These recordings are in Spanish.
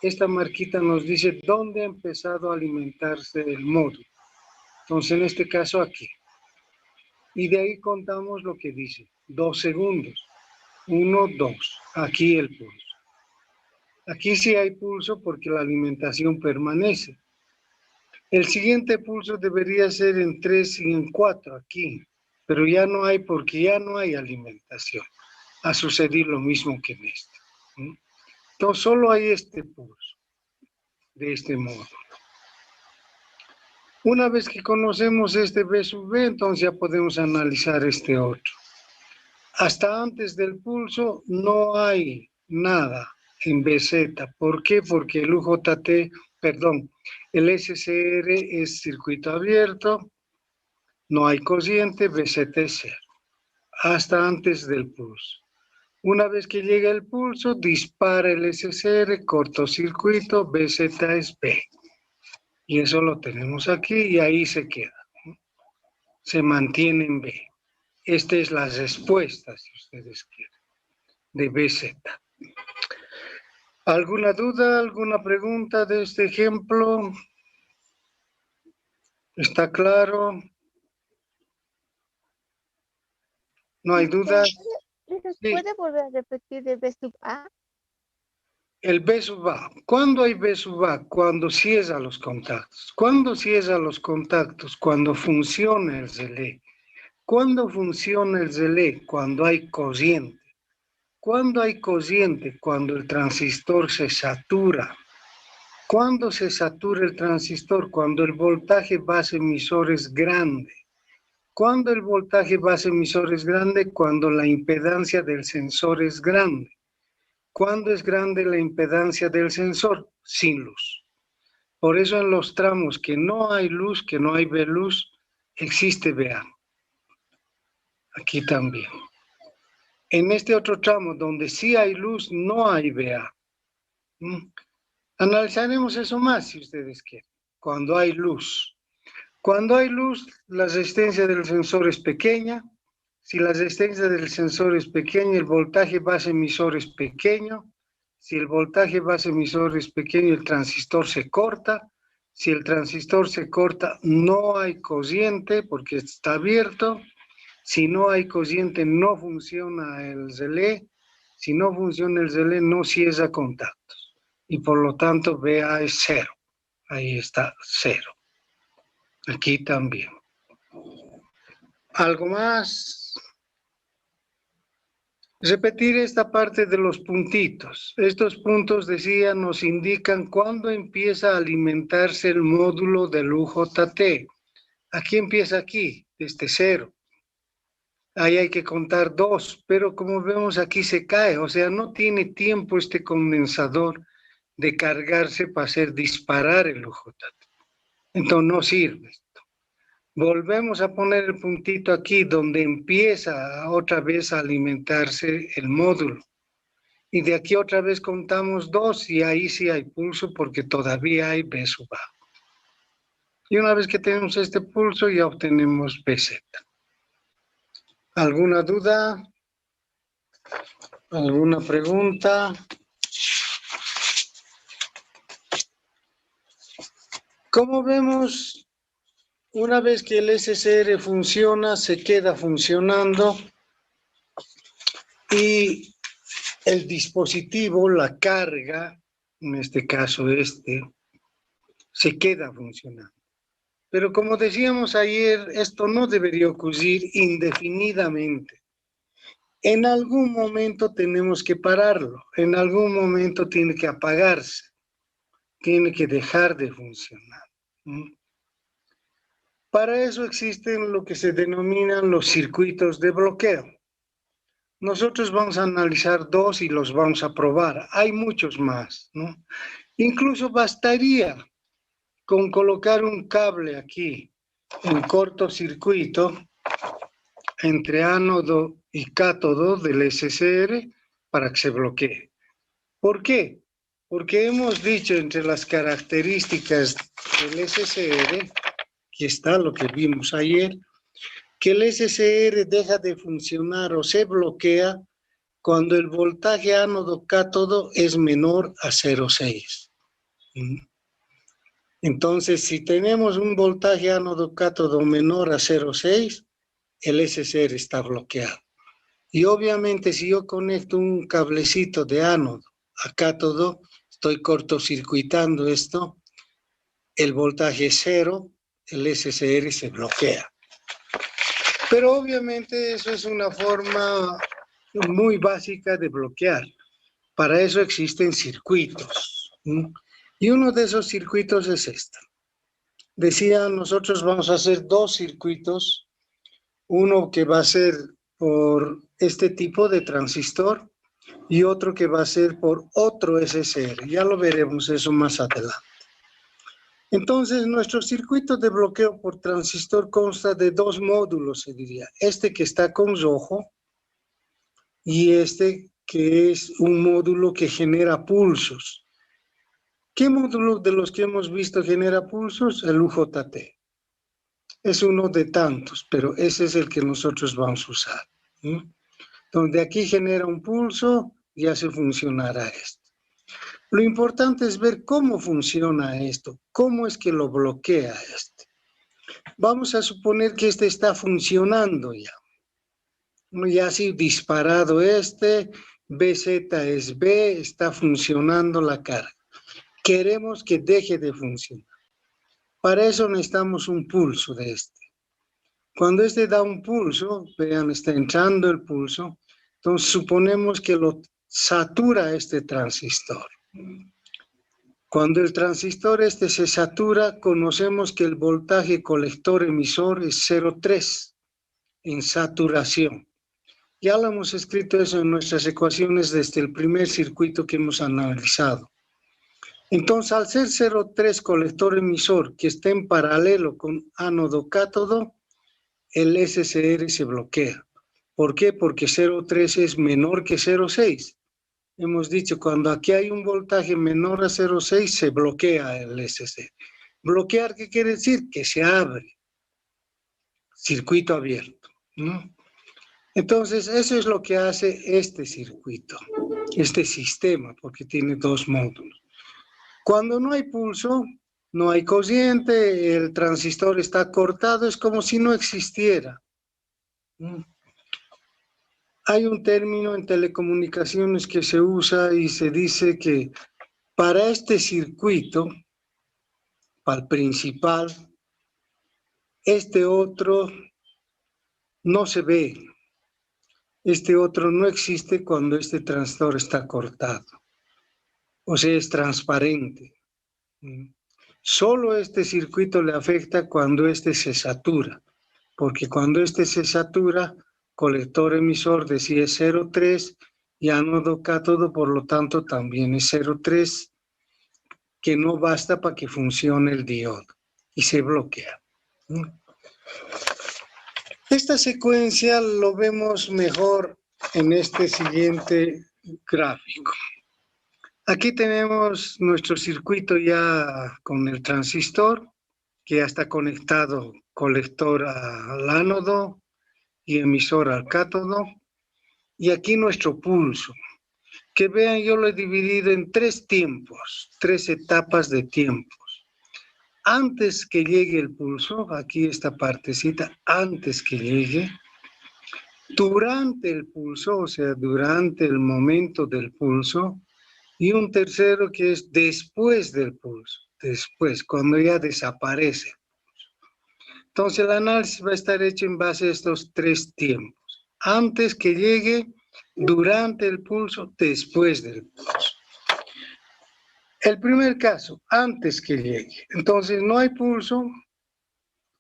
esta marquita nos dice dónde ha empezado a alimentarse el módulo. Entonces, en este caso aquí. Y de ahí contamos lo que dice, 2 segundos. 1, 2. Aquí el pulso. Aquí sí hay pulso porque la alimentación permanece. El siguiente pulso debería ser en 3 y en 4 aquí, pero ya no hay porque ya no hay alimentación. Ha sucedido lo mismo que en este. Entonces solo hay este pulso de este módulo. Una vez que conocemos este B sub B, entonces ya podemos analizar este otro. Hasta antes del pulso no hay nada en BZ. ¿Por qué? Porque el UJT, perdón, el SCR es circuito abierto, no hay cociente, BZ es 0. Hasta antes del pulso. Una vez que llega el pulso, dispara el SCR, cortocircuito, BZ es B. Y eso lo tenemos aquí y ahí se queda. Se mantiene en B. Esta es la respuesta, si ustedes quieren, de BZ. ¿Alguna duda, alguna pregunta de este ejemplo? ¿Está claro? ¿No hay duda? ¿Puede volver a repetir de B sub A? El B sub A. ¿Cuándo hay B sub A? Cuando cierra los contactos. ¿Cuándo cierra los contactos? Cuando funciona el relé. ¿Cuándo funciona el relé? Cuando hay corriente. ¿Cuándo hay corriente? Cuando el transistor se satura. ¿Cuándo se satura el transistor? Cuando el voltaje base emisor es grande. ¿Cuándo el voltaje base emisor es grande? Cuando la impedancia del sensor es grande. ¿Cuándo es grande la impedancia del sensor? Sin luz. Por eso en los tramos que no hay luz, que no hay B luz, existe BA. Aquí también. En este otro tramo donde sí hay luz, no hay BA. Analizaremos eso más si ustedes quieren. Cuando hay luz. Cuando hay luz, la resistencia del sensor es pequeña. Si la resistencia del sensor es pequeña, el voltaje base emisor es pequeño. Si el voltaje base emisor es pequeño, el transistor se corta. Si el transistor se corta, no hay corriente porque está abierto. Si no hay corriente, no funciona el relé. Si no funciona el relé, no cierra contactos. Y por lo tanto, BA es 0. Ahí está, 0. Aquí también. ¿Algo más? Repetir esta parte de los puntitos. Estos puntos, decía, nos indican cuándo empieza a alimentarse el módulo del UJT. Aquí empieza aquí, desde 0. Ahí hay que contar 2, pero como vemos aquí se cae, o sea, no tiene tiempo este condensador de cargarse para hacer disparar el UJT. Entonces no sirve. Volvemos a poner el puntito aquí donde empieza otra vez a alimentarse el módulo. Y de aquí otra vez contamos 2 y ahí sí hay pulso porque todavía hay B sub A. Y una vez que tenemos este pulso ya obtenemos BZ. ¿Alguna duda? ¿Alguna pregunta? Como vemos, una vez que el SCR funciona, se queda funcionando y el dispositivo, la carga, en este caso se queda funcionando. Pero como decíamos ayer, esto no debería ocurrir indefinidamente. En algún momento tenemos que pararlo, en algún momento tiene que apagarse, tiene que dejar de funcionar. Para eso existen lo que se denominan los circuitos de bloqueo. Nosotros vamos a analizar 2 y los vamos a probar. Hay muchos más, ¿no? Incluso bastaría con colocar un cable aquí en cortocircuito entre ánodo y cátodo del SCR para que se bloquee. ¿Por qué? Porque hemos dicho entre las características del SCR, que está lo que vimos ayer, que el SCR deja de funcionar o se bloquea cuando el voltaje ánodo-cátodo es menor a 0,6. Entonces, si tenemos un voltaje ánodo-cátodo menor a 0,6, el SCR está bloqueado. Y obviamente si yo conecto un cablecito de ánodo a cátodo, estoy cortocircuitando esto, el voltaje es 0, el SCR se bloquea. Pero obviamente eso es una forma muy básica de bloquear. Para eso existen circuitos. Y uno de esos circuitos es este. Decía, nosotros vamos a hacer dos circuitos. Uno que va a ser por este tipo de transistor y otro que va a ser por otro SCR. Ya lo veremos eso más adelante. Entonces, nuestro circuito de bloqueo por transistor consta de dos módulos, se diría. Este que está con rojo y este que es un módulo que genera pulsos. ¿Qué módulo de los que hemos visto genera pulsos? El UJT. Es uno de tantos, pero ese es el que nosotros vamos a usar. Donde aquí genera un pulso, ya se funcionará esto. Lo importante es ver cómo funciona esto, cómo es que lo bloquea este. Vamos a suponer que este está funcionando ya. Ya ha sido disparado este, BZ es B, está funcionando la carga. Queremos que deje de funcionar. Para eso necesitamos un pulso de este. Cuando este da un pulso, vean, está entrando el pulso, entonces suponemos que lo satura este transistor. Cuando el transistor este se satura, conocemos que el voltaje colector-emisor es 0,3 en saturación. Ya lo hemos escrito eso en nuestras ecuaciones desde el primer circuito que hemos analizado. Entonces, al ser 0,3 colector-emisor que está en paralelo con ánodo-cátodo, el SCR se bloquea. ¿Por qué? Porque 0,3 es menor que 0,6. Hemos dicho, cuando aquí hay un voltaje menor a 0,6, se bloquea el SCR. ¿Bloquear qué quiere decir? Que se abre. Circuito abierto. Entonces, eso es lo que hace este circuito, este sistema, porque tiene dos módulos. Cuando no hay pulso, no hay corriente, el transistor está cortado, es como si no existiera. Hay un término en telecomunicaciones que se usa y se dice que para este circuito, para el principal, este otro no se ve. Este otro no existe cuando este transistor está cortado. O sea, es transparente. Solo este circuito le afecta cuando este se satura, porque cuando este se satura, colector emisor decía 0,3 y ánodo cátodo, por lo tanto, también es 0,3, que no basta para que funcione el diodo y se bloquea. Esta secuencia lo vemos mejor en este siguiente gráfico. Aquí tenemos nuestro circuito ya con el transistor, que ya está conectado colector al ánodo y emisor al cátodo. Y aquí nuestro pulso, que vean, yo lo he dividido en tres tiempos, tres etapas de tiempos. Antes que llegue el pulso, aquí esta partecita, antes que llegue, durante el pulso, o sea, durante el momento del pulso, y un tercero que es después del pulso, después, cuando ya desaparece. Entonces el análisis va a estar hecho en base a estos tres tiempos. Antes que llegue, durante el pulso, después del pulso. El primer caso, antes que llegue. Entonces no hay pulso,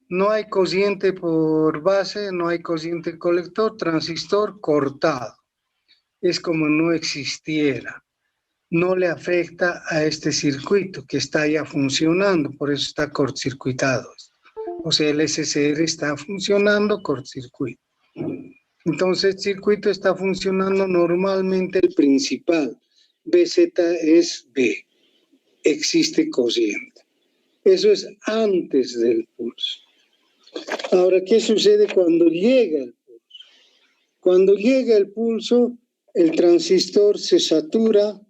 no hay corriente por base, no hay corriente colector, transistor cortado. Es como no existiera. No le afecta a este circuito que está ya funcionando, por eso está cortocircuitado. O sea, el SCR está funcionando cortocircuito. Entonces, el circuito está funcionando normalmente el principal. BZ es B. Existe corriente. Eso es antes del pulso. Ahora, ¿qué sucede cuando llega el pulso? Cuando llega el pulso, el transistor se satura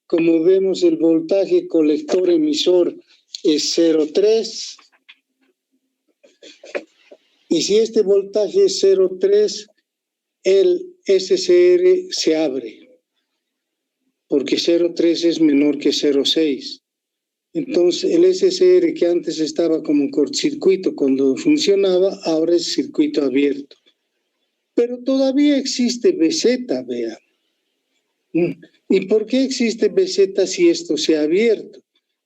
como vemos, el voltaje colector-emisor es 0,3. Y si este voltaje es 0,3, el SCR se abre, porque 0,3 es menor que 0,6. Entonces, el SCR, que antes estaba como cortocircuito cuando funcionaba, ahora es circuito abierto. Pero todavía existe BZ, vean. ¿Y por qué existe BZ si esto se ha abierto?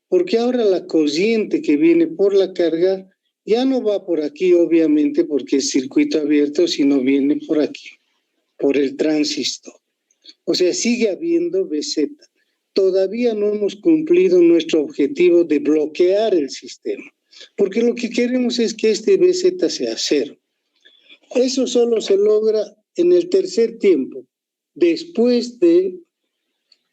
Porque ahora la corriente que viene por la carga ya no va por aquí, obviamente, porque es circuito abierto, sino viene por aquí, por el transistor. O sea, sigue habiendo BZ. Todavía no hemos cumplido nuestro objetivo de bloquear el sistema, porque lo que queremos es que este BZ sea cero. Eso solo se logra en el tercer tiempo, después de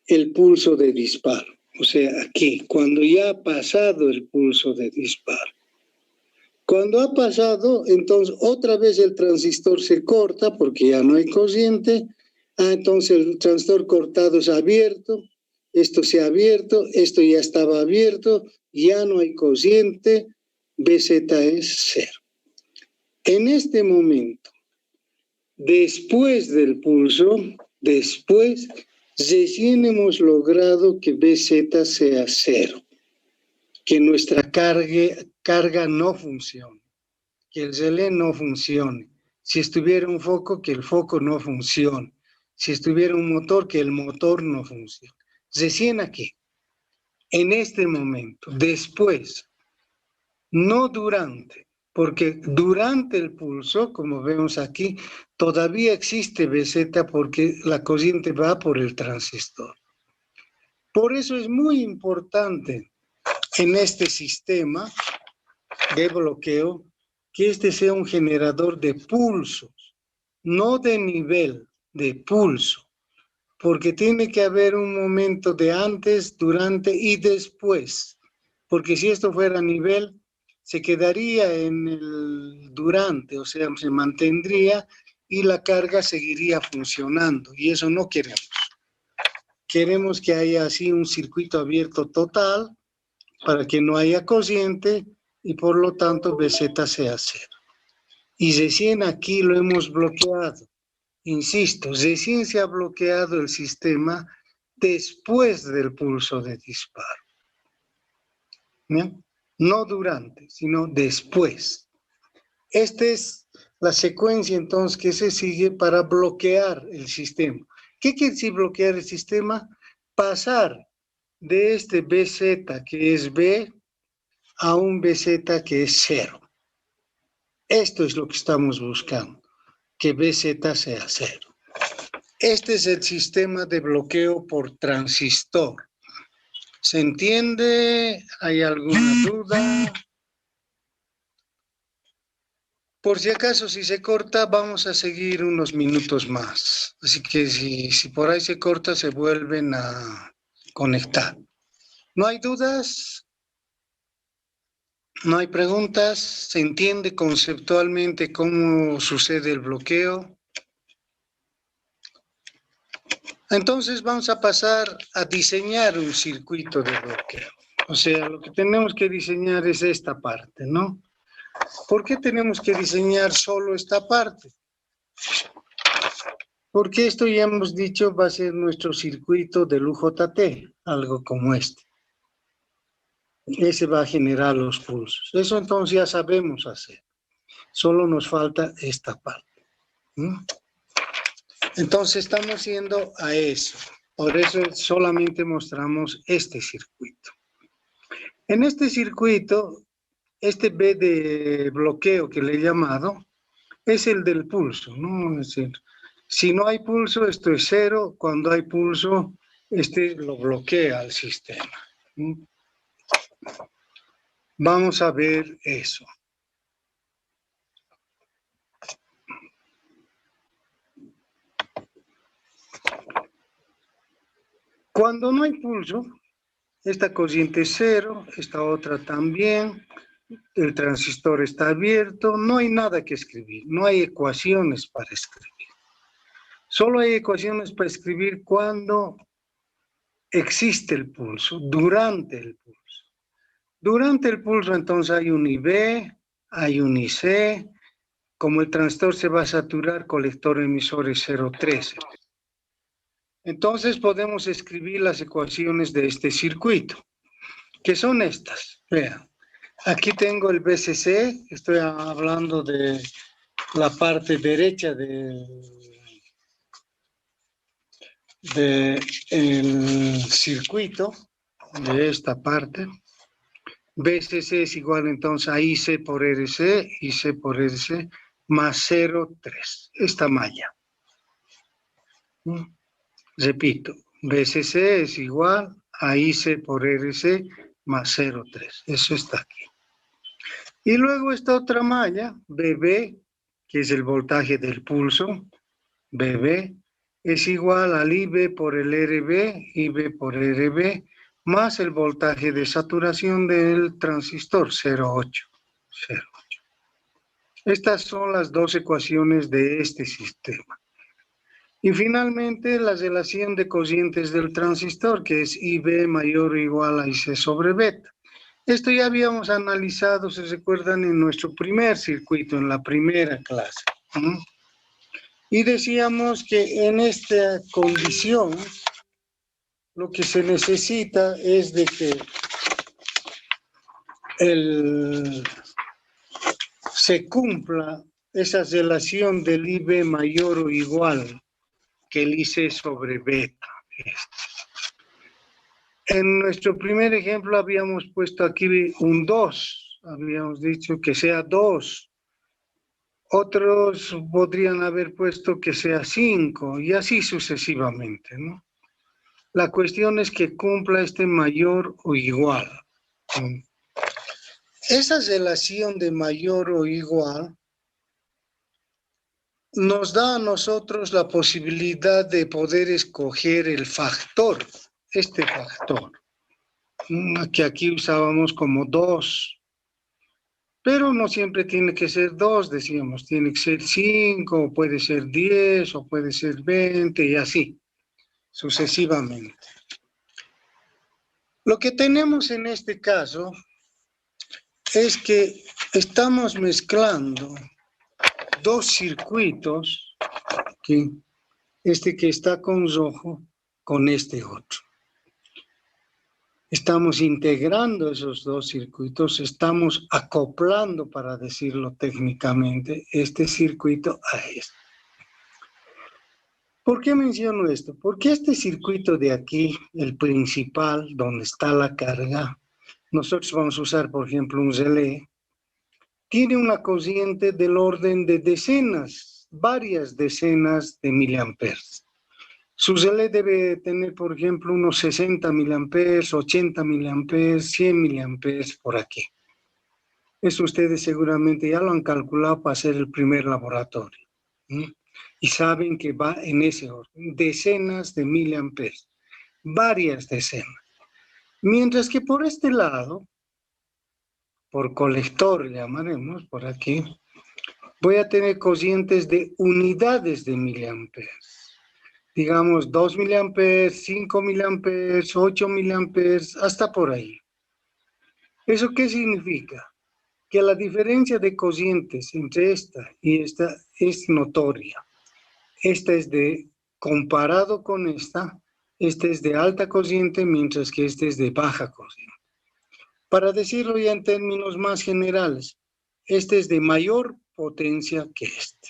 el pulso de disparo. O sea, aquí, cuando ya ha pasado el pulso de disparo. Cuando ha pasado, entonces otra vez el transistor se corta porque ya no hay corriente. Entonces el transistor cortado es abierto. Esto se ha abierto, esto ya estaba abierto, ya no hay corriente, BZ es 0. En este momento, después del pulso, recién hemos logrado que BZ sea 0, que nuestra carga no funcione, que el relé no funcione. Si estuviera un foco, que el foco no funcione. Si estuviera un motor, que el motor no funcione. Recién aquí, en este momento, después, no durante, porque durante el pulso, como vemos aquí, todavía existe BZ porque la corriente va por el transistor. Por eso es muy importante en este sistema de bloqueo que este sea un generador de pulsos, no de nivel, de pulso, porque tiene que haber un momento de antes, durante y después, porque si esto fuera nivel, se quedaría en el durante, o sea, se mantendría y la carga seguiría funcionando, y eso no queremos. Queremos que haya así un circuito abierto total para que no haya corriente y por lo tanto BZ sea 0. Y recién aquí lo hemos bloqueado. Insisto, recién se ha bloqueado el sistema después del pulso de disparo. ¿Bien? No durante, sino después. Esta es la secuencia entonces que se sigue para bloquear el sistema. ¿Qué quiere decir bloquear el sistema? Pasar de este BZ que es B a un BZ que es 0. Esto es lo que estamos buscando, que BZ sea 0. Este es el sistema de bloqueo por transistor. ¿Se entiende? ¿Hay alguna duda? Por si acaso, si se corta, vamos a seguir unos minutos más. Así que si por ahí se corta, se vuelven a conectar. ¿No hay dudas? ¿No hay preguntas? ¿Se entiende conceptualmente cómo sucede el bloqueo? Entonces vamos a pasar a diseñar un circuito de bloqueo. O sea, lo que tenemos que diseñar es esta parte, ¿no? ¿Por qué tenemos que diseñar solo esta parte? Porque esto ya hemos dicho va a ser nuestro circuito del UJT, algo como este. Ese va a generar los pulsos. Eso entonces ya sabemos hacer. Solo nos falta esta parte. Entonces estamos yendo a eso. Por eso solamente mostramos este circuito. En este circuito, este B de bloqueo que le he llamado, es el del pulso, ¿no? Es decir, si no hay pulso, esto es 0. Cuando hay pulso, este lo bloquea al sistema. Vamos a ver eso. Cuando no hay pulso, esta corriente es 0, esta otra también, el transistor está abierto, no hay nada que escribir, no hay ecuaciones para escribir. Solo hay ecuaciones para escribir cuando existe el pulso, durante el pulso. Durante el pulso, entonces, hay un IB, hay un IC, como el transistor se va a saturar, colector emisor es 0,13. Entonces, podemos escribir las ecuaciones de este circuito, que son estas. Vean, aquí tengo el BCC, estoy hablando de la parte derecha del circuito, de esta parte. BCC es igual entonces a IC por RC, IC por RC, más 0,3, esta malla. Repito, BCC es igual a IC por RC más 0,3, eso está aquí. Y luego esta otra malla, BB, que es el voltaje del pulso, BB, es igual al IB por el RB, IB por RB, más el voltaje de saturación del transistor, 0,8. Estas son las dos ecuaciones de este sistema. Y finalmente la relación de cocientes del transistor, que es IB mayor o igual a IC sobre beta. Esto ya habíamos analizado, si recuerdan, en nuestro primer circuito, en la primera clase. Y decíamos que en esta condición, lo que se necesita es de que se cumpla esa relación del IB mayor o igual que el IC sobre beta. En nuestro primer ejemplo habíamos puesto aquí un 2, habíamos dicho que sea 2. Otros podrían haber puesto que sea 5 y así sucesivamente, ¿no? La cuestión es que cumpla este mayor o igual. Esa relación de mayor o igual nos da a nosotros la posibilidad de poder escoger el factor, este factor, que aquí usábamos como 2. Pero no siempre tiene que ser 2, decíamos, tiene que ser 5, o puede ser 10, o puede ser 20, y así, sucesivamente. Lo que tenemos en este caso es que estamos mezclando dos circuitos, este que está con rojo, con este otro. Estamos integrando esos dos circuitos, estamos acoplando, para decirlo técnicamente, este circuito a este. ¿Por qué menciono esto? Porque este circuito de aquí, el principal, donde está la carga, nosotros vamos a usar, por ejemplo, un relé, tiene una corriente del orden de decenas, varias decenas de miliamperes. Su relé debe tener, por ejemplo, unos 60 miliamperes, 80 miliamperes, 100 miliamperes por aquí. Eso ustedes seguramente ya lo han calculado para hacer el primer laboratorio. Y saben que va en ese orden, decenas de miliamperes, varias decenas. Mientras que por este lado, por colector llamaremos, por aquí, voy a tener corrientes de unidades de miliamperes. Digamos 2 miliamperes, 5 miliamperes, 8 miliamperes, hasta por ahí. ¿Eso qué significa? Que la diferencia de corrientes entre esta y esta es notoria. Esta es comparado con esta es de alta corriente, mientras que este es de baja corriente. Para decirlo ya en términos más generales, este es de mayor potencia que este.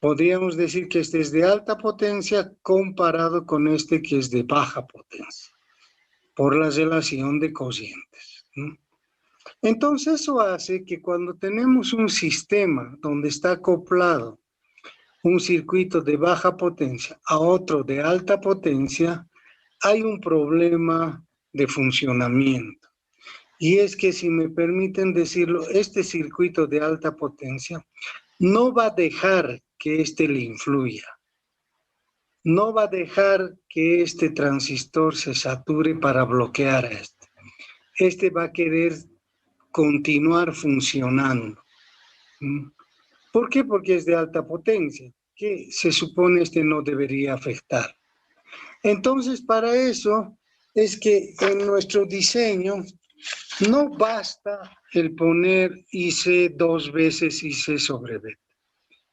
Podríamos decir que este es de alta potencia comparado con este que es de baja potencia, por la relación de corrientes. Entonces eso hace que cuando tenemos un sistema donde está acoplado un circuito de baja potencia a otro de alta potencia, hay un problema de funcionamiento. Y es que, si me permiten decirlo, este circuito de alta potencia no va a dejar que este le influya. No va a dejar que este transistor se sature para bloquear a este. Este va a querer continuar funcionando. ¿Por qué? Porque es de alta potencia, que se supone este no debería afectar. Entonces, para eso es que en nuestro diseño no basta el poner IC 2 veces IC sobre beta.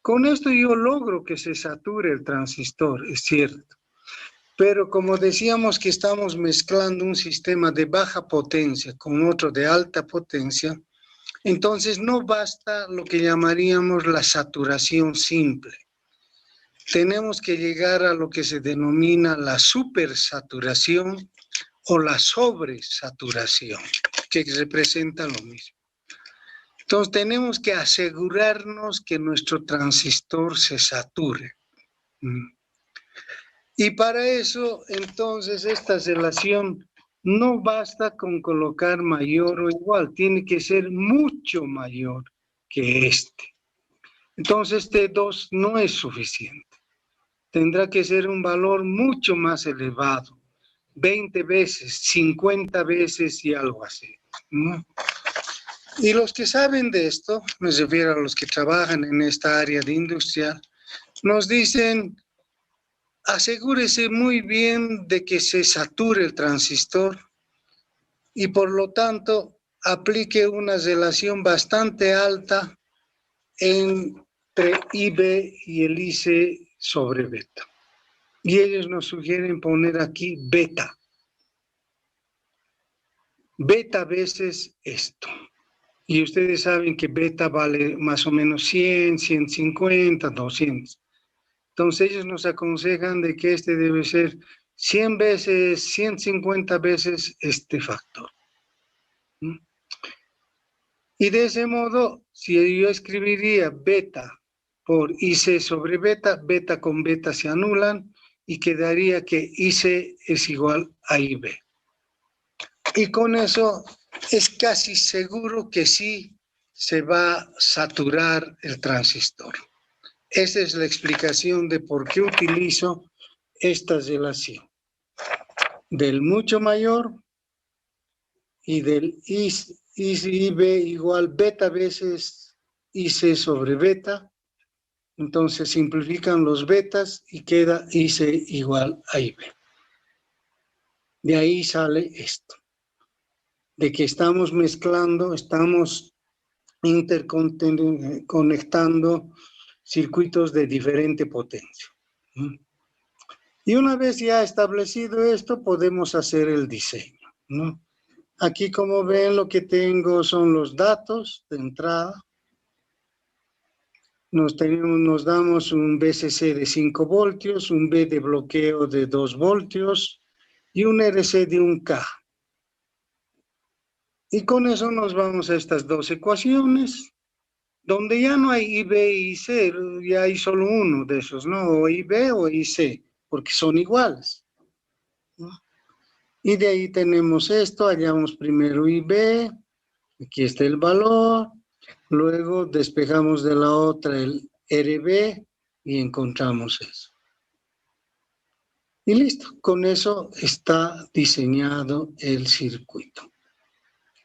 Con esto yo logro que se sature el transistor, es cierto. Pero como decíamos que estamos mezclando un sistema de baja potencia con otro de alta potencia, entonces no basta lo que llamaríamos la saturación simple. Tenemos que llegar a lo que se denomina la supersaturación o la sobresaturación, que representa lo mismo. Entonces tenemos que asegurarnos que nuestro transistor se sature. Y para eso, entonces, esta relación no basta con colocar mayor o igual, tiene que ser mucho mayor que este. Entonces, este 2 no es suficiente. Tendrá que ser un valor mucho más elevado, 20 veces, 50 veces y algo así, ¿no? Y los que saben de esto, me refiero a los que trabajan en esta área de industrial, nos dicen: asegúrese muy bien de que se sature el transistor y por lo tanto aplique una relación bastante alta entre IB y el IC sobre beta. Y ellos nos sugieren poner aquí beta. Beta veces esto. Y ustedes saben que beta vale más o menos 100, 150, 200. Entonces ellos nos aconsejan de que este debe ser 100 veces, 150 veces este factor. Y de ese modo, si yo escribiría beta por IC sobre beta, beta con beta se anulan y quedaría que IC es igual a IB. Y con eso es casi seguro que sí se va a saturar el transistor. Esa es la explicación de por qué utilizo esta relación del mucho mayor y del IB igual beta veces IC sobre beta. Entonces simplifican los betas y queda IC igual a IB. De ahí sale esto, de que estamos mezclando, estamos interconectando circuitos de diferente potencia. Y una vez ya establecido esto, podemos hacer el diseño, ¿no? Aquí, como ven, lo que tengo son los datos de entrada. Nos damos un VCC de 5 voltios, un B de bloqueo de 2 voltios y un RC de 1K. Y con eso nos vamos a estas dos ecuaciones, donde ya no hay IB y IC, ya hay solo uno de esos, ¿no? O IB o IC, porque son iguales, ¿no? Y de ahí tenemos esto, hallamos primero IB, aquí está el valor, luego despejamos de la otra el RB y encontramos eso. Y listo, con eso está diseñado el circuito.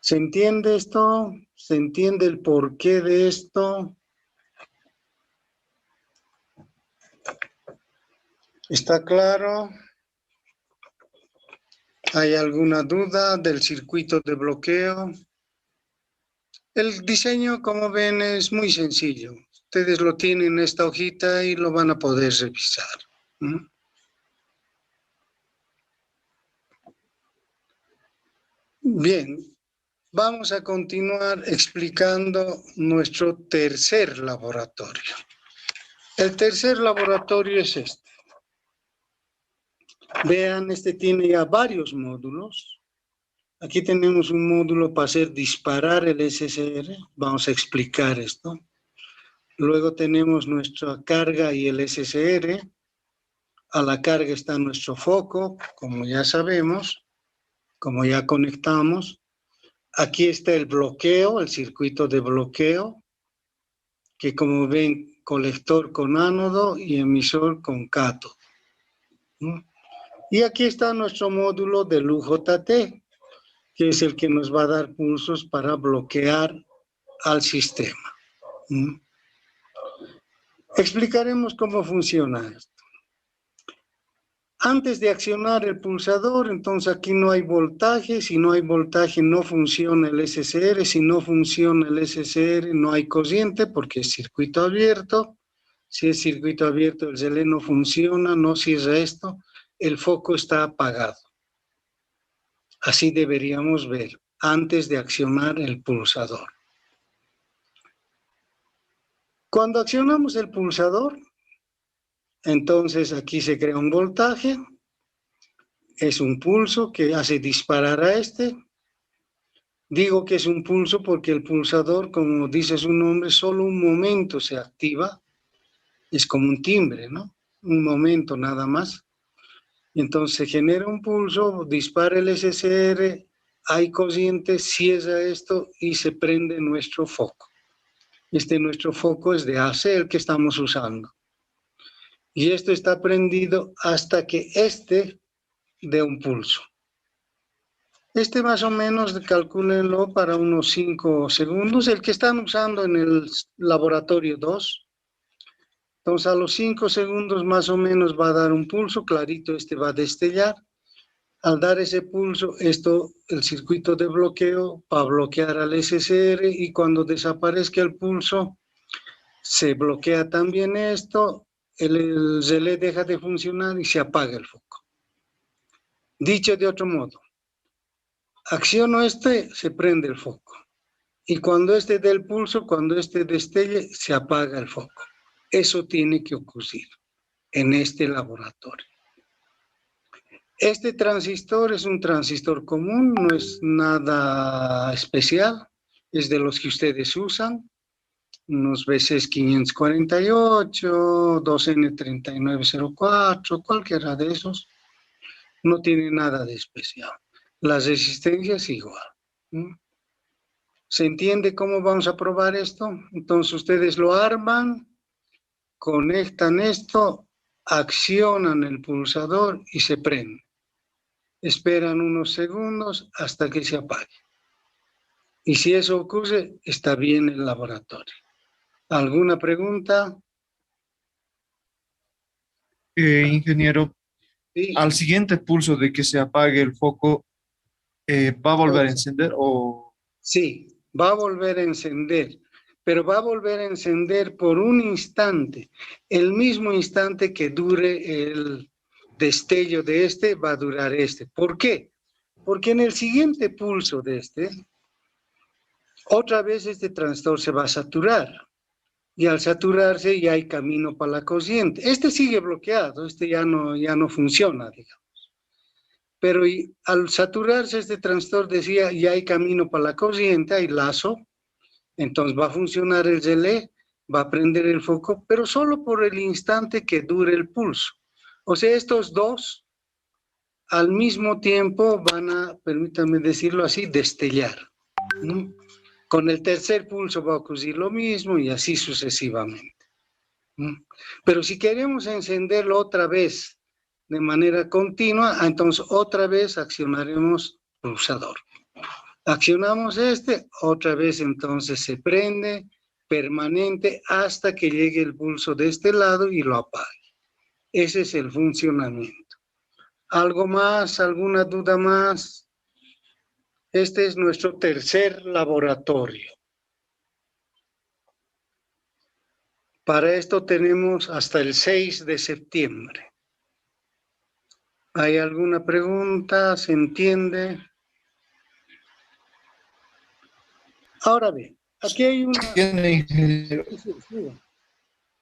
¿Se entiende esto? ¿Se entiende el porqué de esto? ¿Está claro? ¿Hay alguna duda del circuito de bloqueo? El diseño, como ven, es muy sencillo. Ustedes lo tienen en esta hojita y lo van a poder revisar. Bien, vamos a continuar explicando nuestro tercer laboratorio. El tercer laboratorio es este. Vean, este tiene ya varios módulos. Aquí tenemos un módulo para hacer disparar el SSR. Vamos a explicar esto. Luego tenemos nuestra carga y el SSR. A la carga está nuestro foco, como ya sabemos, como ya conectamos. Aquí está el bloqueo, el circuito de bloqueo, que como ven, colector con ánodo y emisor con cátodo. Y aquí está nuestro módulo del UJT, que es el que nos va a dar pulsos para bloquear al sistema. Explicaremos cómo funciona esto. Antes de accionar el pulsador, entonces aquí no hay voltaje. Si no hay voltaje, no funciona el SCR. Si no funciona el SCR, no hay corriente porque es circuito abierto. Si es circuito abierto, el relé no funciona, no cierra esto. El foco está apagado. Así deberíamos ver antes de accionar el pulsador. Cuando accionamos el pulsador, entonces aquí se crea un voltaje. Es un pulso que hace disparar a este. Digo que es un pulso porque el pulsador, como dice su nombre, solo un momento se activa. Es como un timbre, ¿no? Un momento nada más. Entonces se genera un pulso, dispara el SCR, hay corriente, cierra esto y se prende nuestro foco. Nuestro foco es de AC, el que estamos usando. Y esto está prendido hasta que dé un pulso. Más o menos calcúlenlo para unos 5 segundos, el que están usando en el laboratorio 2. Entonces a los 5 segundos más o menos va a dar un pulso, clarito va a destellar. Al dar ese pulso, el circuito de bloqueo va a bloquear al SCR y cuando desaparezca el pulso, se bloquea también esto, el relé deja de funcionar y se apaga el foco. Dicho de otro modo, acciono se prende el foco. Y cuando dé el pulso, cuando destelle, se apaga el foco. Eso tiene que ocurrir en este laboratorio. Este transistor es un transistor común, no es nada especial, es de los que ustedes usan, unos BC548, 2N3904, cualquiera de esos, no tiene nada de especial. La resistencia es igual. ¿Se entiende cómo vamos a probar esto? Entonces ustedes lo arman, conectan esto, accionan el pulsador y se prende. Esperan unos segundos hasta que se apague. Y si eso ocurre, está bien el laboratorio. ¿Alguna pregunta? Ingeniero, Sí. al siguiente pulso de que se apague el foco, ¿va a volver a encender o...? Sí, va a volver a encender, pero va a volver a encender por un instante. El mismo instante que dure el destello de va a durar ¿Por qué? Porque en el siguiente pulso de otra vez transistor se va a saturar. Y al saturarse ya hay camino para la corriente. Sigue bloqueado, ya no funciona, digamos. Pero al saturarse transistor decía, ya hay camino para la corriente, hay lazo, entonces va a funcionar el relé, va a prender el foco, pero solo por el instante que dure el pulso. O sea, estos dos al mismo tiempo van a, permítanme decirlo así, destellar. Con el tercer pulso va a ocurrir lo mismo y así sucesivamente. Pero si queremos encenderlo otra vez de manera continua, entonces otra vez accionaremos pulsador. Accionamos otra vez entonces se prende permanente hasta que llegue el pulso de lado y lo apague. Ese es el funcionamiento. ¿Algo más? ¿Alguna duda más? Este es nuestro tercer laboratorio. Para esto tenemos hasta el 6 de septiembre. ¿Hay alguna pregunta? ¿Se entiende? Ahora bien, aquí hay una...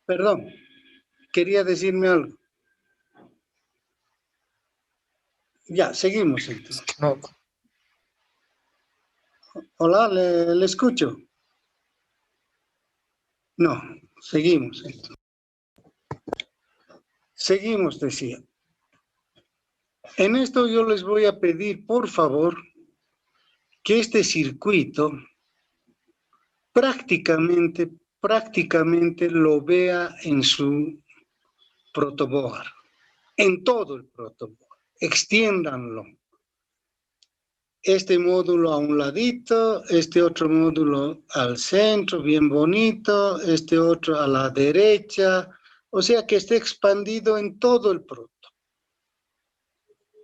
Perdón, quería decirme algo. Ya, seguimos entonces. No. Hola, ¿le escucho? No, seguimos entonces. Seguimos, decía. En esto yo les voy a pedir, por favor, que circuito prácticamente lo vea en su protoboard, en todo el protoboard. Extiéndanlo. Módulo a un ladito, otro módulo al centro, bien bonito, otro a la derecha, o sea que esté expandido en todo el proto.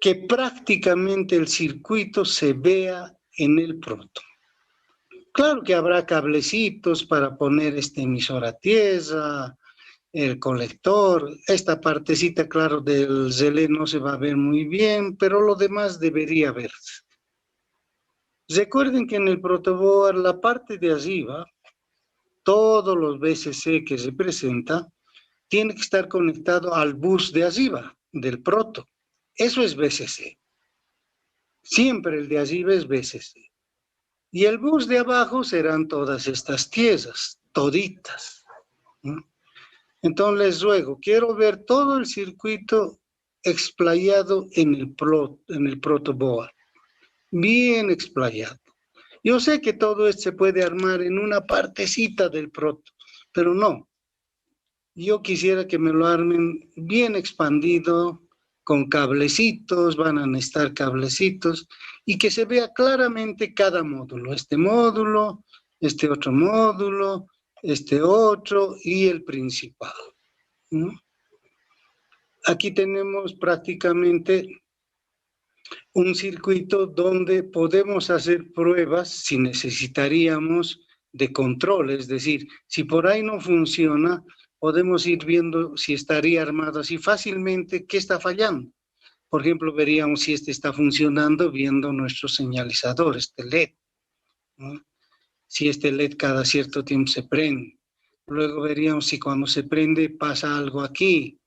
que prácticamente el circuito se vea en el proto. Claro que habrá cablecitos para poner este emisor a tierra, el colector, esta partecita, claro, del relé no se va a ver muy bien, pero lo demás debería verse. Recuerden que en el protoboard, la parte de arriba, todos los VCC que se presenta, tiene que estar conectado al bus de arriba, del proto. Eso es VCC. Siempre el de arriba es VCC. Y el bus de abajo serán todas estas piezas, toditas. Entonces les ruego, quiero ver todo el circuito explayado en el protoboard. Bien explayado. Yo sé que todo esto se puede armar en una partecita del proto, pero no. Yo quisiera que me lo armen bien expandido, con cablecitos, van a necesitar cablecitos, y que se vea claramente cada módulo. Este otro módulo, este otro y el principal. Aquí tenemos prácticamente un circuito donde podemos hacer pruebas si necesitaríamos de control, es decir, si por ahí no funciona, podemos ir viendo si estaría armado así fácilmente, qué está fallando. Por ejemplo, veríamos si este está funcionando viendo nuestro señalizador, este LED, ¿no? Si este LED cada cierto tiempo se prende. Luego veríamos si cuando se prende pasa algo aquí.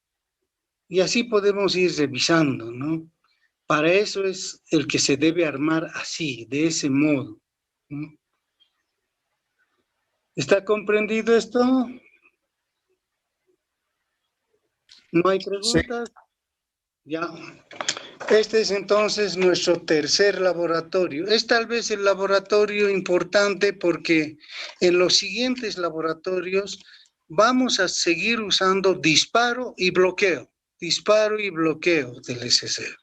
Y así podemos ir revisando, ¿no? Para eso es el que se debe armar así, de ese modo. ¿Está comprendido esto? ¿No hay preguntas? Sí. Ya. Este es entonces nuestro tercer laboratorio. Es tal vez el laboratorio importante porque en los siguientes laboratorios vamos a seguir usando disparo y bloqueo del SSR.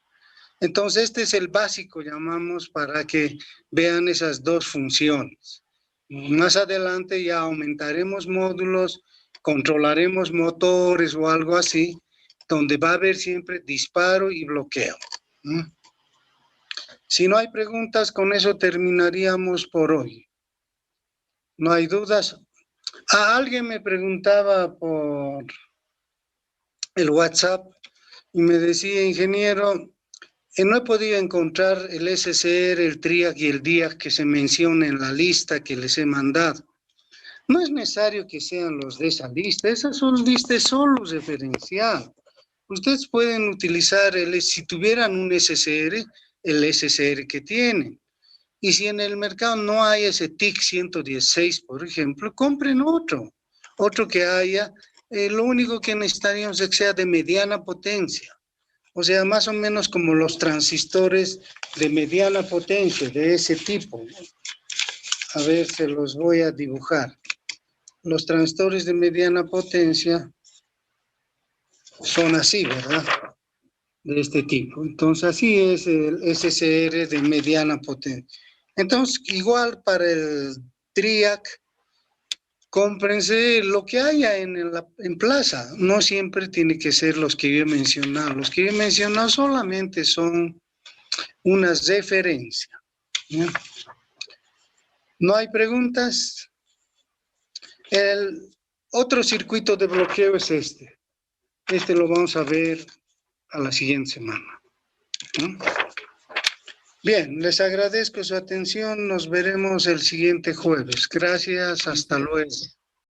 Entonces, este es el básico, llamamos, para que vean esas dos funciones. Más adelante ya aumentaremos módulos, controlaremos motores o algo así, donde va a haber siempre disparo y bloqueo. Si no hay preguntas, con eso terminaríamos por hoy. ¿No hay dudas? Alguien me preguntaba por el WhatsApp y me decía, ingeniero, no he podido encontrar el SSR, el TRIAC y el DIAC que se menciona en la lista que les he mandado. No es necesario que sean los de esa lista, esas son listas solo referencial. Ustedes pueden utilizar, si tuvieran un SSR, el SSR que tienen. Y si en el mercado no hay ese TIC 116, por ejemplo, compren otro que haya. Lo único que necesitaríamos es que sea de mediana potencia. O sea, más o menos como los transistores de mediana potencia, de ese tipo. A ver, se los voy a dibujar. Los transistores de mediana potencia son así, ¿verdad? De este tipo. Entonces, así es el SSR de mediana potencia. Entonces, igual para el TRIAC, cómprense lo que haya en plaza. No siempre tiene que ser los que yo he mencionado. Los que yo he mencionado solamente son unas referencias. ¿No hay preguntas? El otro circuito de bloqueo es este. Este lo vamos a ver a la siguiente semana. Bien, les agradezco su atención. Nos veremos el siguiente jueves. Gracias, hasta luego.